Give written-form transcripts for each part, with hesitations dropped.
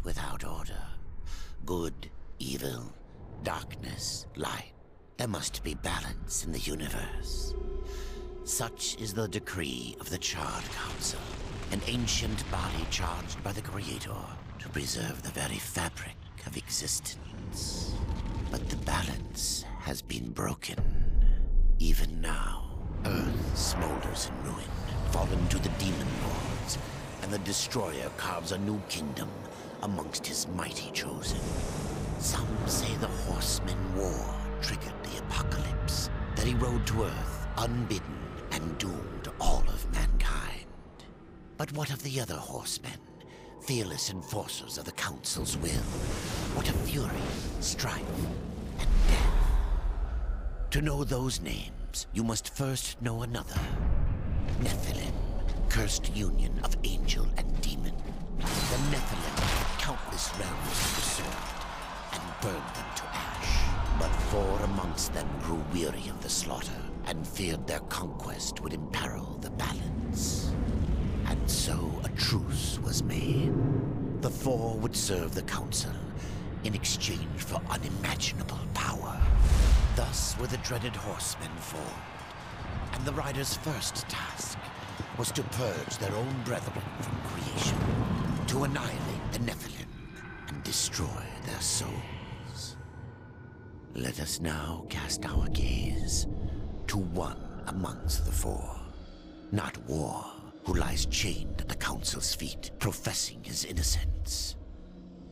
without order. Good, evil, darkness, light. There must be balance in the universe. Such is the decree of the Charred Council, an ancient body charged by the Creator to preserve the very fabric of existence. But the balance has been broken. Even now, Earth smolders in ruin, fallen to the demon lords, and the Destroyer carves a new kingdom amongst his mighty chosen. Some say the Horseman War triggered the apocalypse, that he rode to Earth unbidden and doomed all of mankind. But what of the other horsemen, fearless enforcers of the Council's will? What of fury, strife, and death? To know those names, you must first know another. Nephilim, cursed union of angel and demon. The Nephilim had countless realms to sword and burned them to ash. But 4 amongst them grew weary of the slaughter and feared their conquest would imperil the balance. And so a truce was made. The 4 would serve the Council in exchange for unimaginable power. Thus were the dreaded horsemen formed, and the riders' first task was to purge their own brethren from creation, to annihilate the Nephilim and destroy their souls. Let us now cast our gaze to one amongst the 4. Not War, who lies chained at the Council's feet, professing his innocence,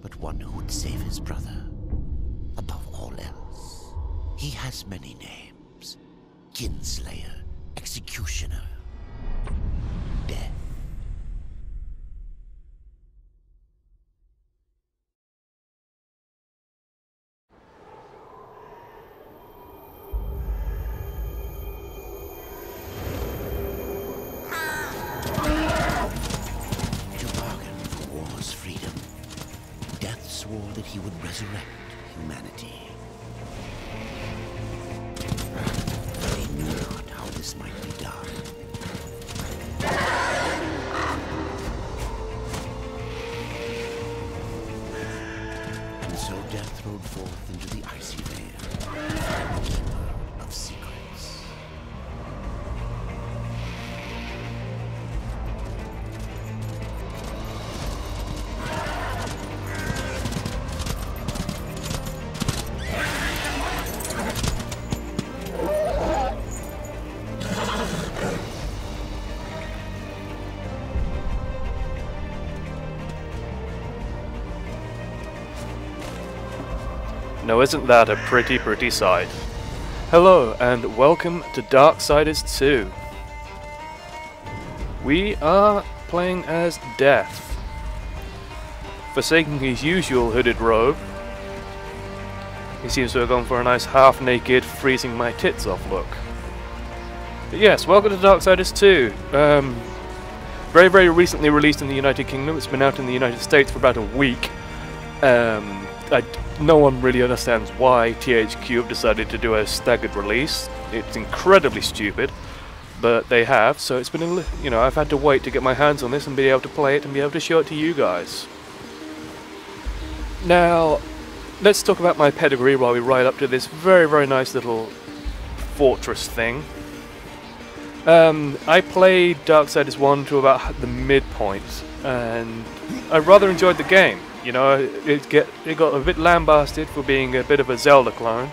but one who would save his brother above all else. He has many names: Kinslayer, Executioner, Death. Swore that he would resurrect humanity. They knew not how this might be done. And so Death rode forth into the icy veil, keeper of secrets. Now isn't that a pretty sight? Hello and welcome to Darksiders 2. We are playing as Death, forsaking his usual hooded robe. He seems to have gone for a nice half-naked, freezing my tits off look. But yes, welcome to Darksiders 2. Very recently released in the United Kingdom. It's been out in the United States for about a week. No one really understands why THQ have decided to do a staggered release. It's incredibly stupid, but they have, so it's been I've had to wait to get my hands on this and be able to play it and be able to show it to you guys. Now, let's talk about my pedigree while we ride up to this very nice little fortress thing. I played Darksiders 1 to about the midpoint, and I rather enjoyed the game. You know, it got a bit lambasted for being a bit of a Zelda clone,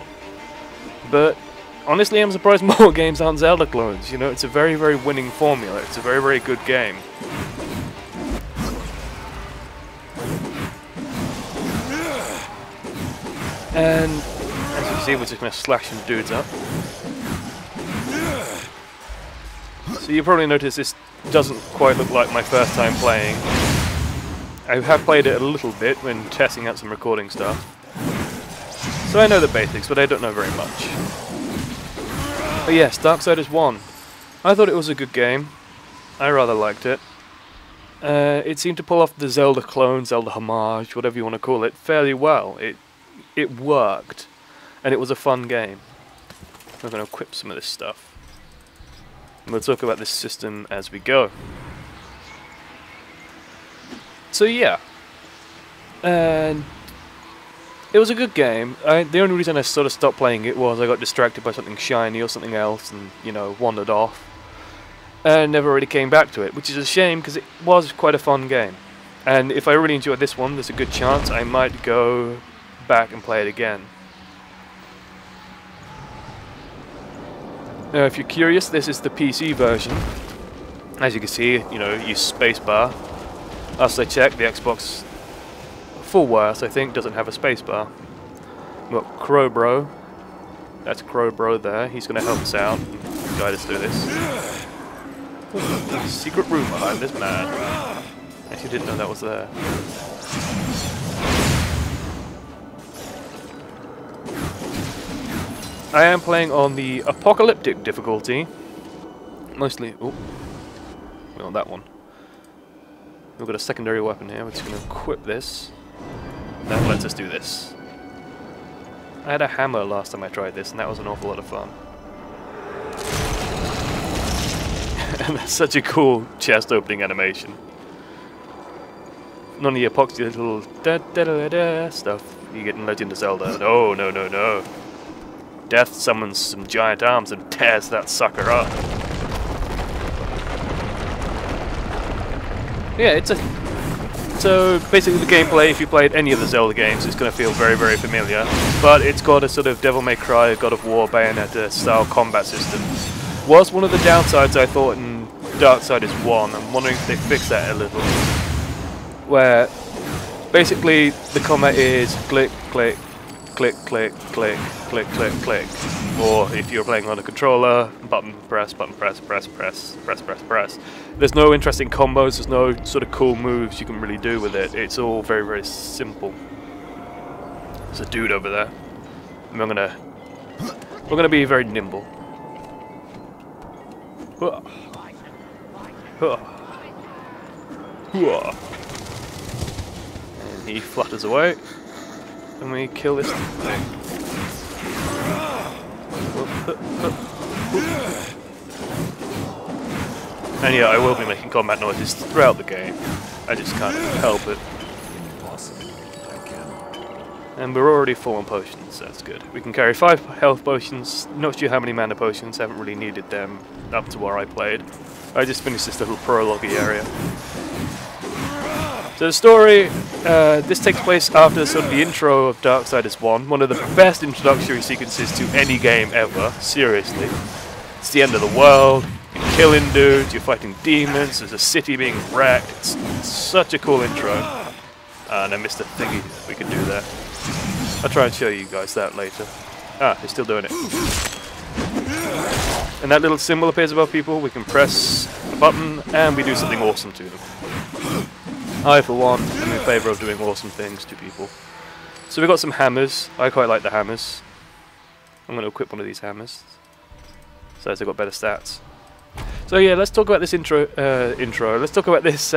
but honestly I'm surprised more games aren't Zelda clones. You know, it's a very winning formula. It's a very good game. And as you can see, we're just going to slash some dudes up. So you probably noticed this doesn't quite look like my first time playing. I have played it a little bit when testing out some recording stuff. So I know the basics, but I don't know very much. But yes, Darksiders 1. I thought it was a good game. I rather liked it. It seemed to pull off the Zelda clone, Zelda homage, whatever you want to call it, fairly well. It worked. And it was a fun game. I'm going to equip some of this stuff. And we'll talk about this system as we go. So yeah, And it was a good game. The only reason I sort of stopped playing it was I got distracted by something shiny or something else and, you know, wandered off. And never really came back to it, which is a shame because it was quite a fun game. And if I really enjoyed this one, there's a good chance I might go back and play it again. Now, if you're curious, this is the PC version. As you can see, you know, use spacebar. Last I checked, the Xbox, for worse, I think, doesn't have a spacebar. We've got Crowbro. That's Crowbro there. He's going to help us out and guide us through this. Ooh, secret room behind this man. Actually didn't know that was there. I am playing on the apocalyptic difficulty. Mostly... Oh, we want that one. We've got a secondary weapon here. We're just going to equip this. That lets us do this. I had a hammer last time I tried this, and that was an awful lot of fun. And that's such a cool chest opening animation. None of the epoxy little da da da da stuff you get in Legend of Zelda. No, no, no, no. Death summons some giant arms and tears that sucker up. Yeah, it's a... So, basically the gameplay, if you played any of the Zelda games, it's going to feel very, very familiar. But it's got a sort of Devil May Cry, God of War, Bayonetta style combat system. Was one of the downsides I thought in Darksiders 1. I'm wondering if they fixed that a little. Where, basically, the combat is click, click, click, click, click, click, click, click. Or if you're playing on a controller, button press, press, press, press, press, press, press. There's no interesting combos, there's no sort of cool moves you can really do with it. It's all very, very simple. There's a dude over there. And we're gonna be very nimble. And he flutters away. And we kill this thing. And yeah, I will be making combat noises throughout the game. I just can't help it. And we're already full on potions, that's good. We can carry 5 health potions, not sure how many mana potions, haven't really needed them up to where I played. I just finished this little prologue area. So the story, this takes place after sort of the intro of Darksiders 1, one of the best introductory sequences to any game ever, seriously. It's the end of the world, you're killing dudes, you're fighting demons, there's a city being wrecked, it's such a cool intro. And I missed a thingy we can do there. I'll try and show you guys that later. Ah, they're still doing it. And that little symbol appears above people, we can press a button and we do something awesome to them. I, for one, am in favour of doing awesome things to people. So we've got some hammers. I quite like the hammers. I'm going to equip one of these hammers. So they've got better stats. So yeah, let's talk about this intro. Let's talk about this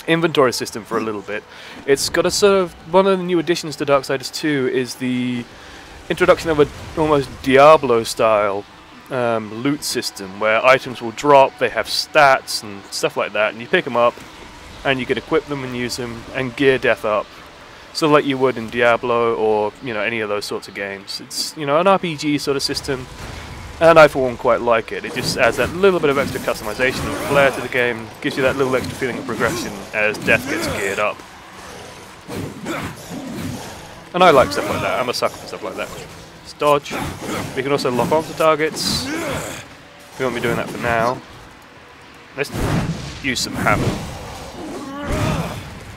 inventory system for a little bit. It's got a sort of... One of the new additions to Darksiders 2 is the introduction of an almost Diablo-style loot system, where items will drop, they have stats and stuff like that, and you pick them up, and you can equip them and use them, and gear death up. Sort of like you would in Diablo, or, you know, any of those sorts of games. It's, you know, an RPG sort of system, and I for one quite like it. It just adds that little bit of extra customization and flair to the game, gives you that little extra feeling of progression as death gets geared up. And I like stuff like that, I'm a sucker for stuff like that. Let's dodge. We can also lock onto targets. We won't be doing that for now. Let's use some hammer.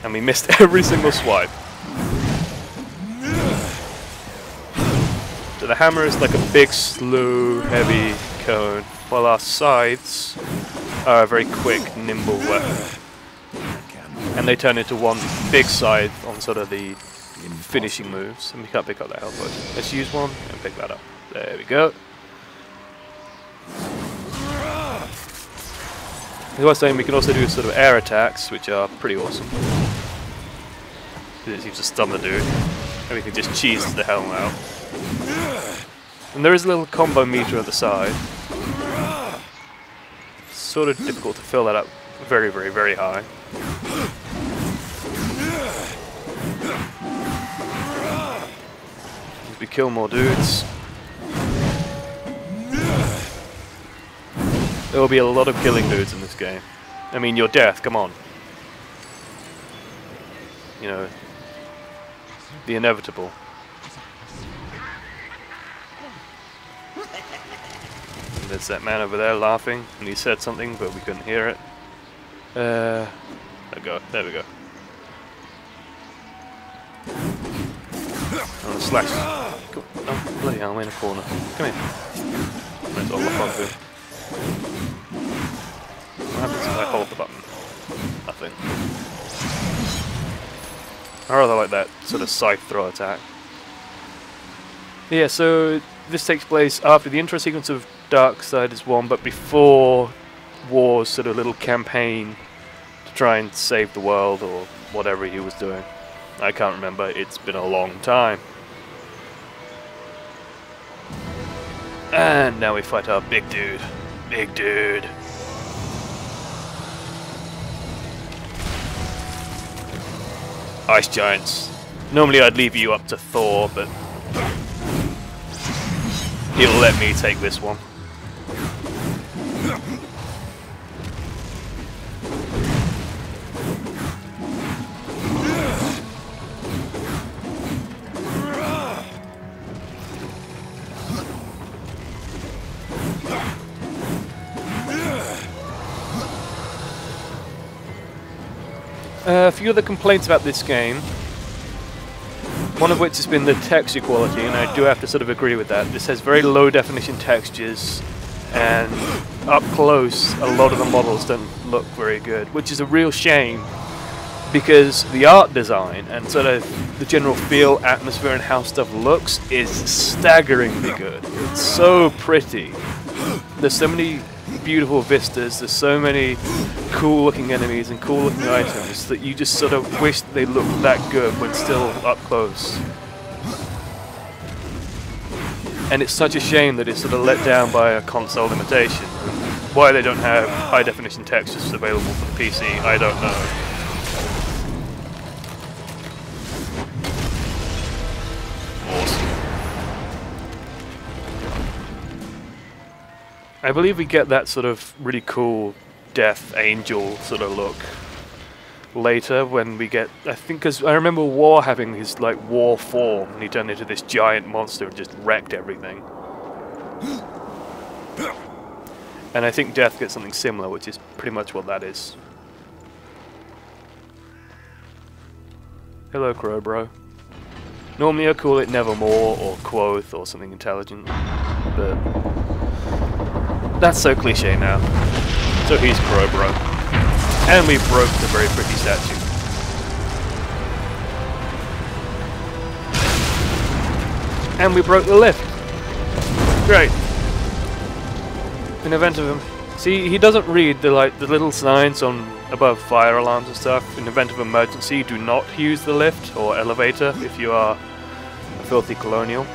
And we missed every single swipe. So the hammer is like a big, slow, heavy cone, while our scythes are a very quick, nimble weapon. And they turn into one big scythe on sort of the finishing moves, and we can't pick up that health potion. Let's use one and pick that up. There we go. As I was saying, we can also do sort of air attacks, which are pretty awesome. It seems to stun the dude, and we can just cheese the hell out. And there is a little combo meter at the side. It's sort of difficult to fill that up very, very, very high. we kill more dudes. There will be a lot of killing dudes in this game. I mean, your death, come on. You know, the inevitable. And there's that man over there laughing, and he said something, but we couldn't hear it. There we go. Oh, slash. Oh, bloody hell, I'm in a corner. Come here. Might as well lock onto him. What happens if I hold the button? Nothing. I rather like that sort of scythe throw attack. Yeah, so this takes place after the intro sequence of Darksiders 1, but before War's sort of little campaign to try and save the world or whatever he was doing. I can't remember, it's been a long time. And now we fight our big dude. Big dude. Ice giants. Normally I'd leave you up to Thor, but he'll let me take this one. A few other complaints about this game, one of which has been the texture quality, and I do have to sort of agree with that. This has very low definition textures, and up close a lot of the models don't look very good, which is a real shame because the art design and sort of the general feel, atmosphere and how stuff looks is staggeringly good. It's so pretty. There's so many beautiful vistas, there's so many cool looking enemies and cool looking items that you just sort of wish they looked that good when still up close. And it's such a shame that it's sort of let down by a console limitation. Why they don't have high definition textures available for the PC, I don't know. I believe we get that sort of really cool Death Angel sort of look later when we get, I think, because I remember War having his like War form and he turned into this giant monster and just wrecked everything. And I think Death gets something similar, which is pretty much what that is. Hello, Crow Bro. Normally I call it Nevermore or Quoth or something intelligent, but that's so cliche now. So he's Crow Bro. And we broke the very pretty statue. And we broke the lift. Great. In event of him. See, he doesn't read the little signs on above fire alarms and stuff. In event of emergency, do not use the lift or elevator if you are a filthy colonial.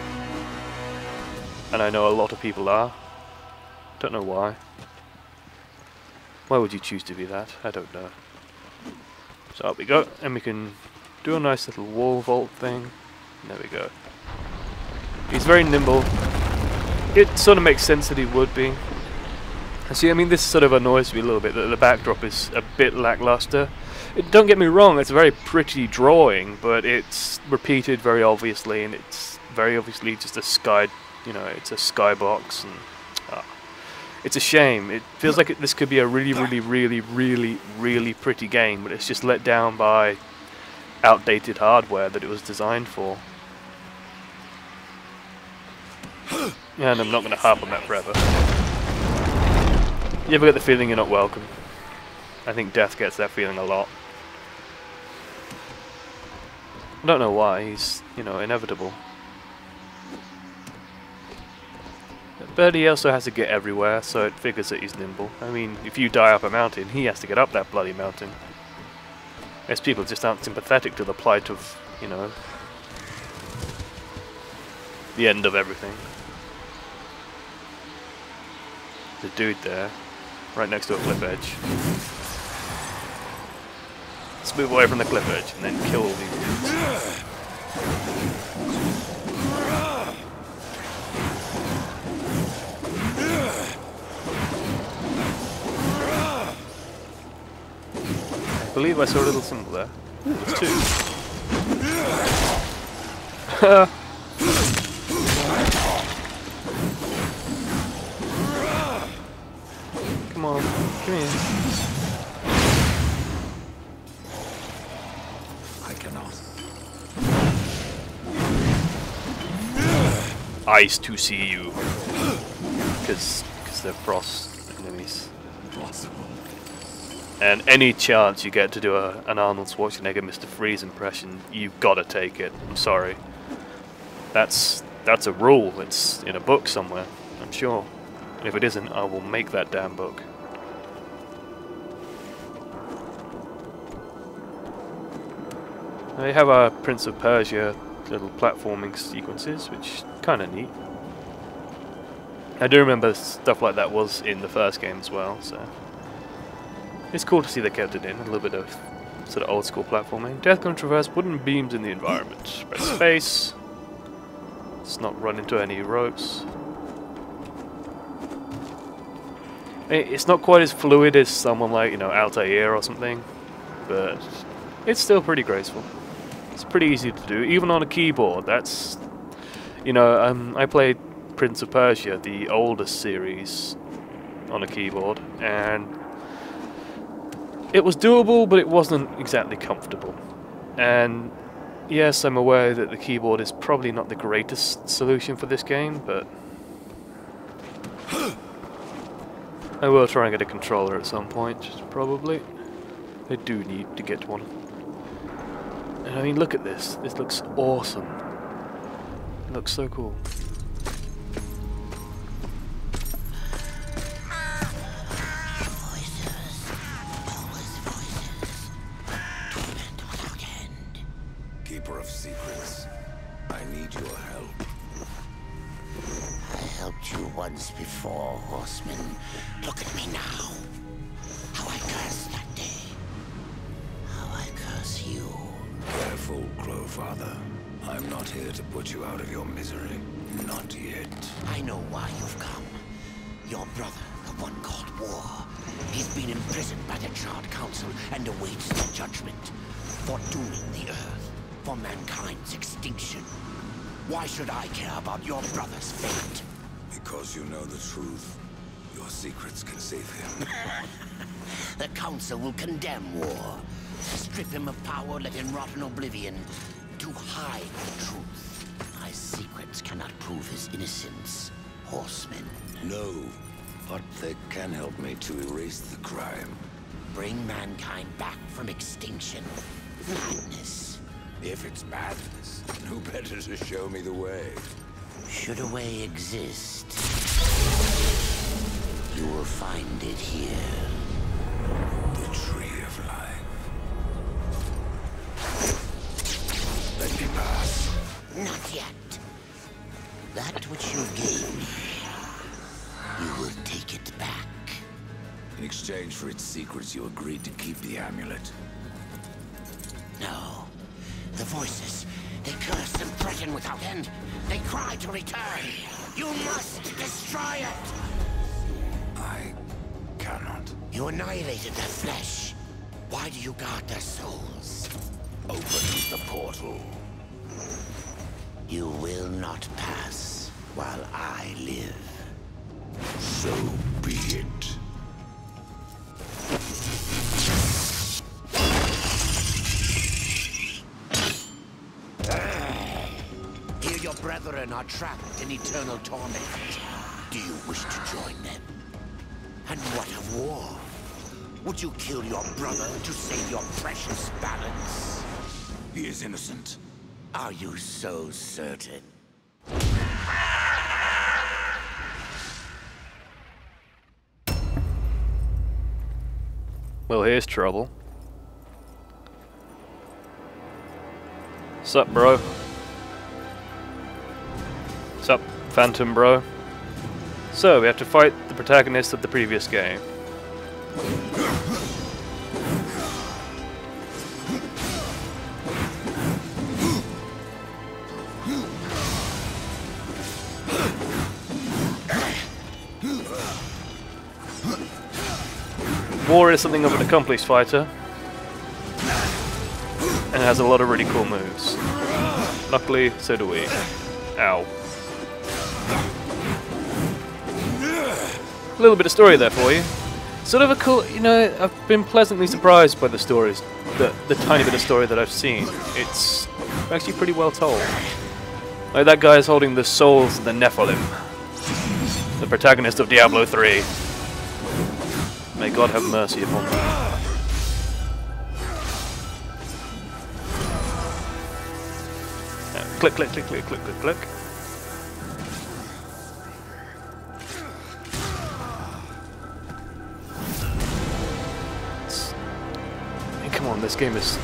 And I know a lot of people are. Don't know why. Why would you choose to be that? I don't know. So up we go, and we can do a nice little wall vault thing. There we go. He's very nimble. It sort of makes sense that he would be. See, I mean, this sort of annoys me a little bit, that the backdrop is a bit lackluster. Don't get me wrong, it's a very pretty drawing, but it's repeated very obviously, and it's very obviously just a sky, you know, it's a skybox, and it's a shame. It feels like this could be a really, really, really, really, really pretty game, but it's just let down by outdated hardware that it was designed for. And I'm not going to harp on that forever. You ever get the feeling you're not welcome? I think Death gets that feeling a lot. I don't know why, he's, you know, inevitable. But he also has to get everywhere, so it figures that he's nimble. I mean, if you die up a mountain, he has to get up that bloody mountain. As people just aren't sympathetic to the plight of, you know, the end of everything. The dude there, right next to a cliff edge. Let's move away from the cliff edge and then kill all these dudes. believe I saw a little symbol there. Ooh, there's two. Come on, come here. I cannot. Eyes to see you. Because they're frost enemies. Impossible. And any chance you get to do an Arnold Schwarzenegger Mr. Freeze impression, you've got to take it. I'm sorry. That's a rule. It's in a book somewhere, I'm sure. And if it isn't, I will make that damn book. They have our Prince of Persia little platforming sequences, which kind of neat. I do remember stuff like that was in the first game as well, so it's cool to see they kept it in, a little bit of sort of old school platforming. Death can traverse wooden beams in the environment. Press space. Let's not run into any ropes. It's not quite as fluid as someone like, you know, Altair or something, but it's still pretty graceful. It's pretty easy to do, even on a keyboard. That's, you know, I played Prince of Persia, the oldest series, on a keyboard, and it was doable, but it wasn't exactly comfortable. And yes, I'm aware that the keyboard is probably not the greatest solution for this game, but I will try and get a controller at some point, probably. I do need to get one. And I mean, look at this. This looks awesome. It looks so cool. Keeper of secrets, I need your help. I helped you once before, horseman. Look at me now. How I cursed that day. How I curse you. Careful, Crowfather. I'm not here to put you out of your misery. Not yet. I know why you've come. Your brother, the one called War. He's been imprisoned by the Charred Council and awaits their judgment. For dooming the Earth. For mankind's extinction. Why should I care about your brother's fate? Because you know the truth. Your secrets can save him. The Council will condemn War. Strip him of power, let him rot in oblivion. To hide the truth. My secrets cannot prove his innocence, horseman. No, but they can help me to erase the crime. Bring mankind back from extinction. Madness. If it's madness, who better to show me the way? Should a way exist, you will find it here. The Tree of Life. Let me pass. Not yet. That which you gain, you will take it back. In exchange for its secrets, you agreed to keep the amulet. No. The voices, they curse and threaten without end. They cry to return. You must destroy it. I cannot. You annihilated their flesh. Why do you guard their souls? Open the portal. You will not pass while I live. So be it. Here your brethren are trapped in eternal torment. Do you wish to join them? And what of War? Would you kill your brother to save your precious balance? He is innocent. Are you so certain? Well, here's trouble. Sup, bro? Sup, Phantom bro? So, we have to fight the protagonist of the previous game. War is something of an accomplished fighter. and has a lot of really cool moves. Luckily, so do we. Ow. A little bit of story there for you. Sort of a cool, you know, I've been pleasantly surprised by the stories, the tiny bit of story that I've seen. It's actually pretty well told. Like that guy is holding the souls of the Nephilim, the protagonist of Diablo 3. May God have mercy upon that. Click, click, click, click, click, click, click. Come on, this game is...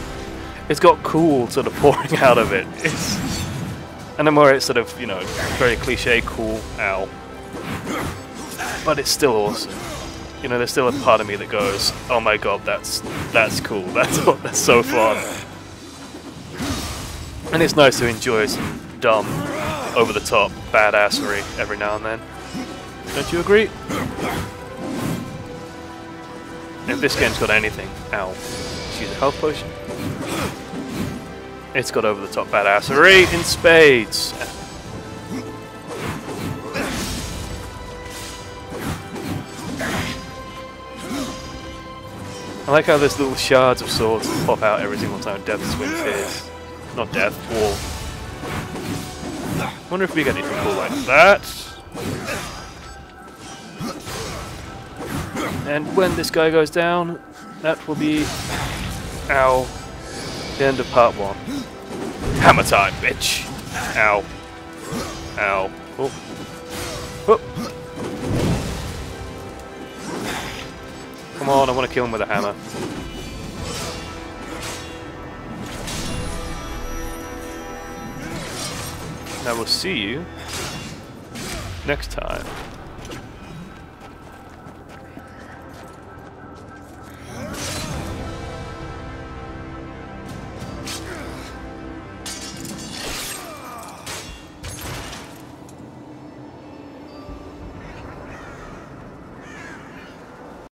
It's got cool sort of pouring out of it. And the more it's sort of, you know, very cliche, cool, ow. But it's still awesome. You know, there's still a part of me that goes, oh my god, that's cool, that's so fun. And it's nice to enjoy some dumb, over-the-top badassery every now and then. Don't you agree? If this game's got anything, ow. Use a health potion. It's got over-the-top badassery in spades. I like how there's little shards of swords that pop out every single time Death swings his. Not Death, War. Wonder if we get anything cool like that. And when this guy goes down, that will be... Ow. The end of part 1. Hammer time, bitch! Ow. Ow. Oh. Oh. Come on, I want to kill him with a hammer. I will see you next time.